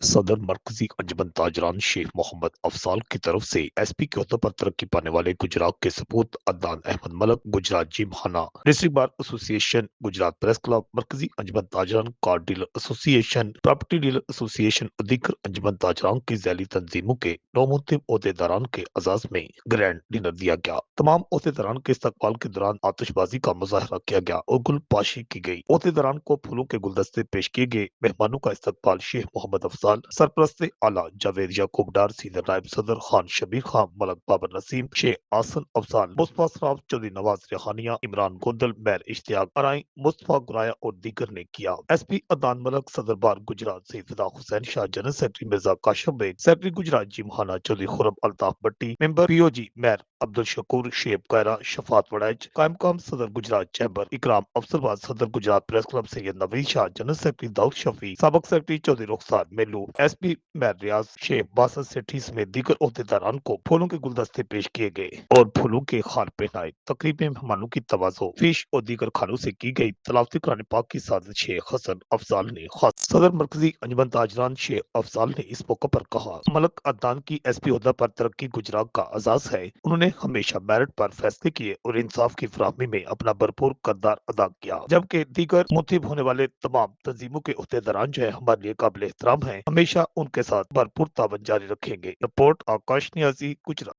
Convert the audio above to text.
सदर मरकजी अंजुमन ताजरान शेख मोहम्मद अफसाल की तरफ से एसपी के ओहदे पर तरक्की पाने वाले गुजरात के सपूत Adnan Ahmed Malik Gujrat Gymkhana district bar association Gujrat press club मरकजी अंजुमन ताजरान car dealer association property dealer association अधिकर अंजुमन ताजरान की जैली तंजीमों के नौमुंतब अहदेदारान के एजाज में ग्रैंड डिनर दिया गया। तमाम अहदेदारान के इस्तकबाल के दौरान आतिशबाजी का मुजाहरा किया गया और गुलपाशी की गई। अहदेदारान को फूलों के गुलदस्ते पेश किए गए। मेहमानों का इस्तकबाल शेख मोहम्मद अफजाल सरपरस्त आला जावेद याकूब डार सीनियर नायब सदर खान शबीर खान मलक बाबर नसीम शेख आसन अफजाल मुस्तफा सराफ चौधरी नवाज रेहानिया इमरान गोंदल मैर इश्तियाक अराई मुस्तफा गुराया और दीगर ने किया। एसपी अदनान मलक सदर बार गुजरात से Fida Hussain Shah general secretary Mirza Kashif Baig secretary Gujrat Gymkhana Chaudhry Khurram Altaf Bhatti member POG मैर अब्दुल शकूर शेब कायरा शफात वड़ैच कायम सदर गुजरात चैम्बर इकराम अफसरबाद सदर Gujrat press club Syed Naveed Shah general secretary Daud Shafi सबक सेक्रेटरी चौधरी रुखसार मेलू एसपी मैर रियाज शेख बासत सेठी समेत दीगर अहदेदारान को फूलों के गुलदस्ते पेश किए गए और फूलों के हार पहनाए। तकरीब में मेहमानों की तवाज़ो फिश और दीगर खानों से की गई। तलावती कुरान पाक की साजिद शेख हसन अफजाल ने खास सदर मरकजी अंजुमन ताजरान शेख अफजाल ने इस मौके पर कहा मलक अदनान की एसपी ओहदा पर तरक्की गुजरात का आजाज है। उन्होंने हमेशा मेरिट पर फैसले किए और इंसाफ की फराहमी में अपना भरपूर किरदार अदा किया। जबकि दीगर मुंतब होने वाले तमाम तंजीमों के अहदेदारान जो है हमारे लिए काबिल एहतराम है, हमेशा उनके साथ भरपूर ताबन जारी रखेंगे। रिपोर्ट आकाश नियाजी गुजरात।